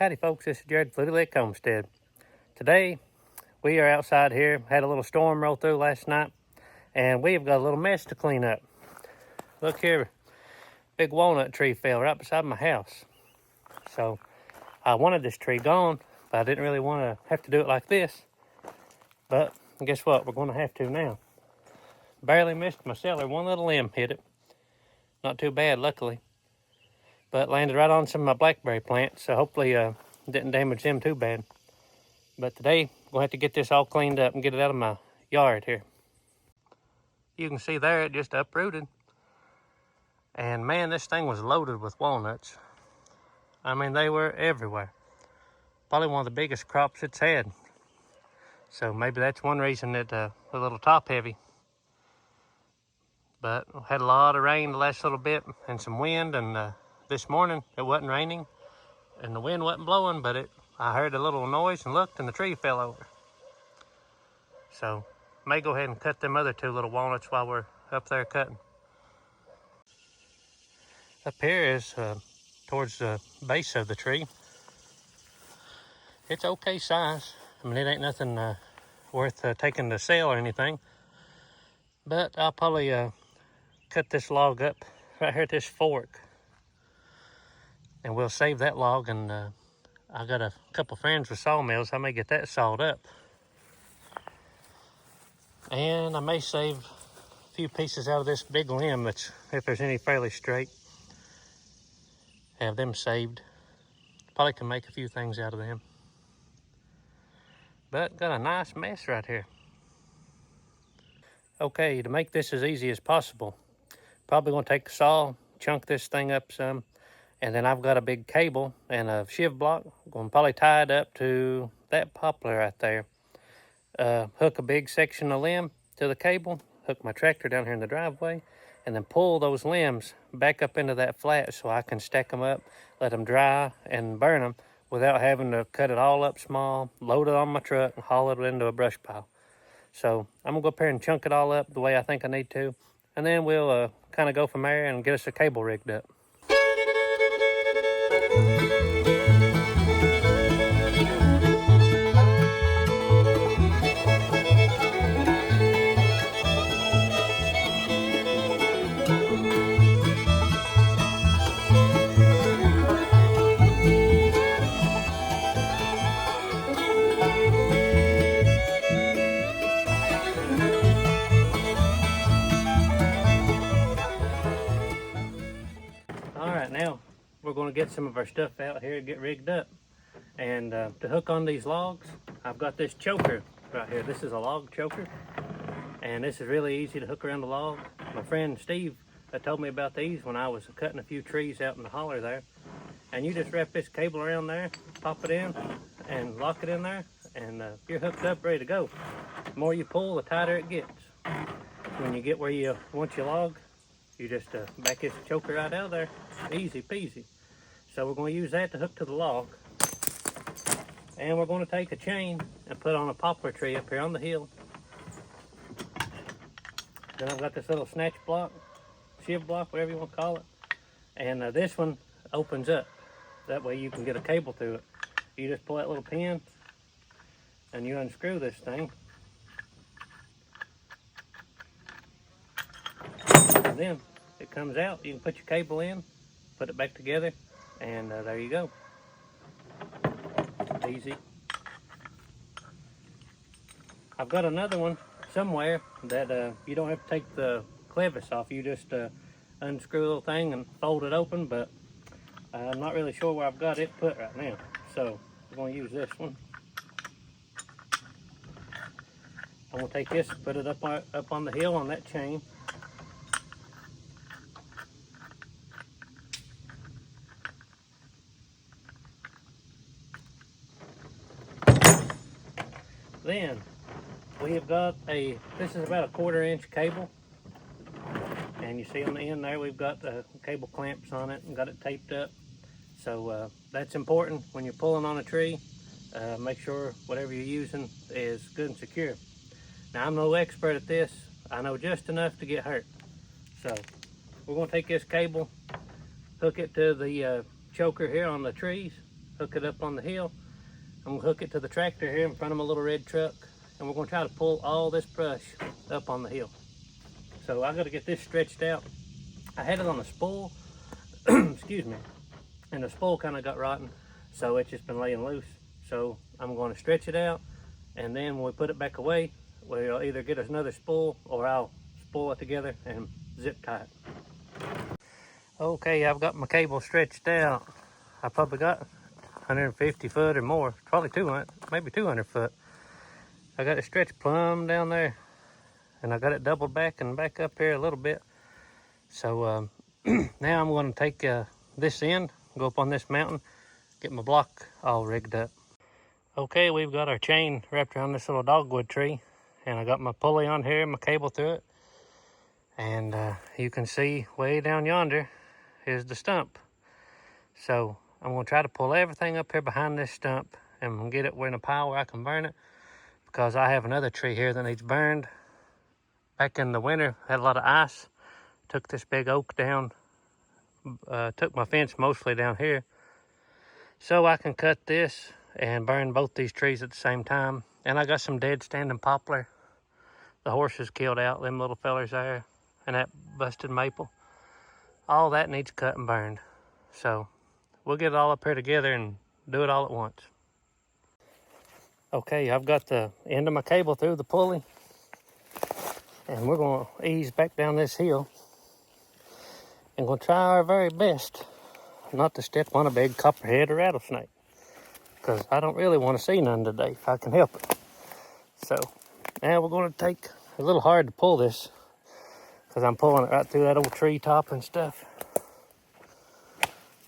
Howdy folks, this is Jared Fluty Homestead. Today we are outside here, had a little storm roll through last night, and we have got a little mess to clean up. Look here, big walnut tree fell right beside my house. So I wanted this tree gone, but I didn't really want to have to do it like this. But guess what, we're going to have to now. Barely missed my cellar, one little limb hit it. Not too bad, luckily. But landed right on some of my blackberry plants, so hopefully didn't damage them too bad. But today, we're going to have to get this all cleaned up and get it out of my yard here. You can see there, it just uprooted. And man, this thing was loaded with walnuts. I mean, they were everywhere. Probably one of the biggest crops it's had. So maybe that's one reason that a little top heavy. But we had a lot of rain the last little bit and some wind, and this morning it wasn't raining and the wind wasn't blowing, but I heard a little noise and looked and the tree fell over. So may go ahead and cut them other two little walnuts while we're up there cutting. Up here is towards the base of the tree. It's okay size. I mean, it ain't nothing worth taking to sale or anything. But I'll probably cut this log up right here at this fork. And we'll save that log, and I got a couple friends with sawmills. I may get that sawed up. And I may save a few pieces out of this big limb, that's, if there's any fairly straight. Have them saved. Probably can make a few things out of them. But got a nice mess right here. Okay, to make this as easy as possible, probably gonna take the saw, chunk this thing up some, and then I've got a big cable and a shiv block. I'm gonna probably tie it up to that poplar right there. Hook a big section of limb to the cable, hook my tractor down here in the driveway, and then pull those limbs back up into that flat so I can stack them up, let them dry, and burn them without having to cut it all up small, load it on my truck, and haul it into a brush pile. So I'm gonna go up here and chunk it all up the way I think I need to, and then we'll kind of go from there and get us a cable rigged up. Now we're going to get some of our stuff out here and get rigged up. And to hook on these logs, I've got this choker right here. This is a log choker, and this is really easy to hook around the log. My friend Steve told me about these when I was cutting a few trees out in the holler there. And you just wrap this cable around there, pop it in, and lock it in there, and you're hooked up, ready to go. The more you pull, the tighter it gets. When you get where you want your log, you just back this choker right out of there. Easy peasy. So we're going to use that to hook to the log. And we're going to take a chain and put on a poplar tree up here on the hill. Then I've got this little snatch block, shiv block, whatever you want to call it. And this one opens up. That way you can get a cable through it. You just pull that little pin and you unscrew this thing. And then it comes out. You can put your cable in, put it back together, and there you go. Easy. I've got another one somewhere that you don't have to take the clevis off. You just unscrew the little thing and fold it open, but I'm not really sure where I've got it put right now. So I'm going to use this one. I'm going to take this, put it up on the hill on that chain. Then we have got this is about a 1/4 inch cable, and you see on the end there we've got the cable clamps on it and got it taped up. So that's important when you're pulling on a tree. Make sure whatever you're using is good and secure. Now, I'm no expert at this. I know just enough to get hurt. So we're going to take this cable, hook it to the choker here on the trees, hook it up on the hill. I'm gonna hook it to the tractor here in front of my little red truck, and we're gonna try to pull all this brush up on the hill. So I gotta get this stretched out. I had it on a spool, excuse me, and the spool kind of got rotten, so it's just been laying loose. So I'm going to stretch it out, and then when we put it back away, we'll either get us another spool or I'll spool it together and zip tie it. Okay, I've got my cable stretched out. I probably got 150 foot or more, probably 200, maybe 200 foot. I got it stretched plumb down there, and I got it doubled back and back up here a little bit. So now I'm going to take this end, go up on this mountain, get my block all rigged up. Okay, we've got our chain wrapped around this little dogwood tree, and I got my pulley on here, my cable through it, and you can see way down yonder is the stump. So I'm going to try to pull everything up here behind this stump and get it in a pile where I can burn it, because I have another tree here that needs burned. Back in the winter, had a lot of ice, took this big oak down, took my fence mostly down here, so I can cut this and burn both these trees at the same time. And I got some dead standing poplar the horses killed out, them little fellers there, and that busted maple. All that needs cut and burned. So we'll get it all up here together and do it all at once. Okay, I've got the end of my cable through the pulley, and we're going to ease back down this hill and going to try our very best not to step on a big copperhead or rattlesnake, because I don't really want to see none today if I can help it. So now we're going to take, a little hard to pull this because I'm pulling it right through that old tree top and stuff.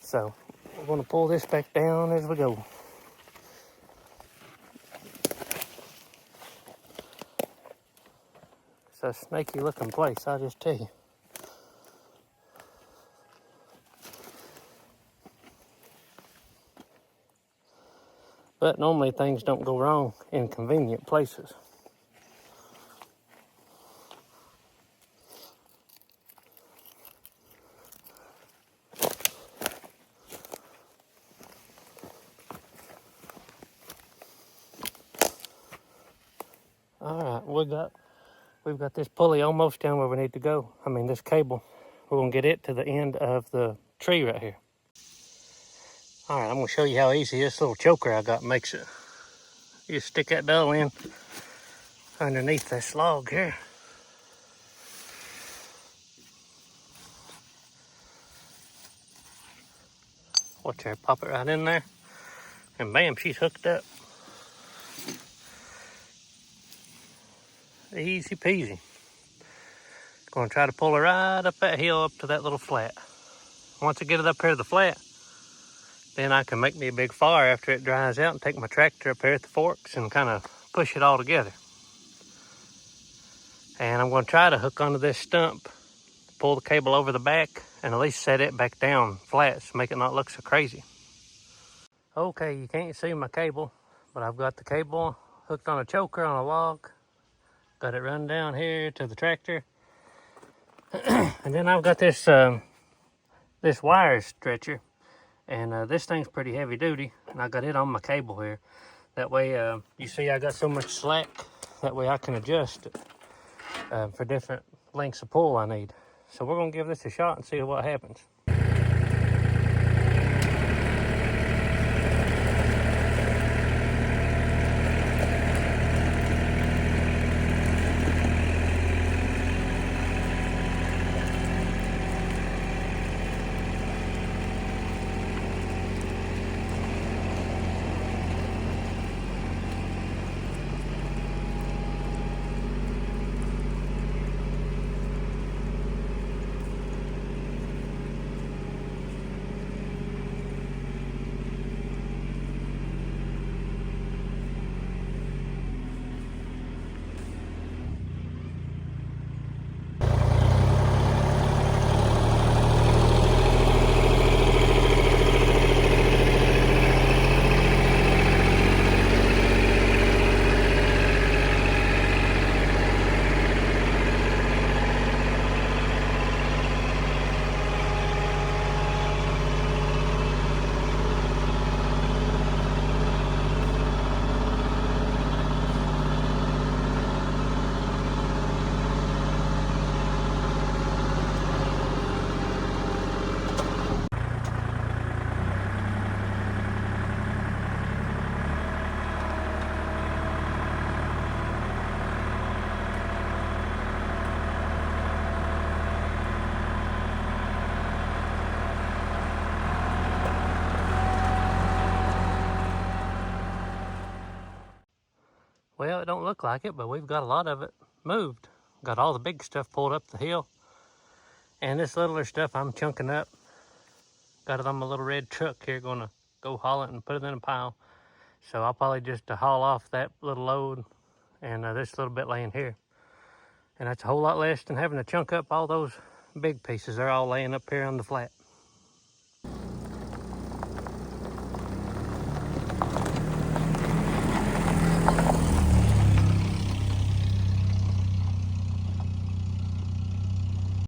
So we're going to pull this back down as we go. It's a snaky looking place, I'll just tell you. But normally things don't go wrong in convenient places. All right, we've got this pulley almost down where we need to go. I mean, this cable. We're gonna get it to the end of the tree right here. All right, I'm gonna show you how easy this little choker I got makes it. You stick that dowel in underneath this log here. Watch her, pop it right in there, and bam, she's hooked up. Easy peasy. Gonna try to pull her right up that hill up to that little flat. Once I get it up here to the flat, then I can make me a big fire after it dries out and take my tractor up here at the forks and kind of push it all together. And I'm going to try to hook onto this stump, pull the cable over the back, and at least set it back down flat to make it not look so crazy. Okay, you can't see my cable, but I've got the cable hooked on a choker on a log. Got it run down here to the tractor. And then I've got this this wire stretcher. And this thing's pretty heavy duty, and I got it on my cable here. That way, you see I got so much slack, that way I can adjust it for different lengths of pull I need. So we're gonna give this a shot and see what happens. Well, it don't look like it, but we've got a lot of it moved. Got all the big stuff pulled up the hill. And this littler stuff I'm chunking up. Got it on my little red truck here, gonna go haul it and put it in a pile. So I'll probably just haul off that little load and this little bit laying here. And that's a whole lot less than having to chunk up all those big pieces. They're all laying up here on the flat.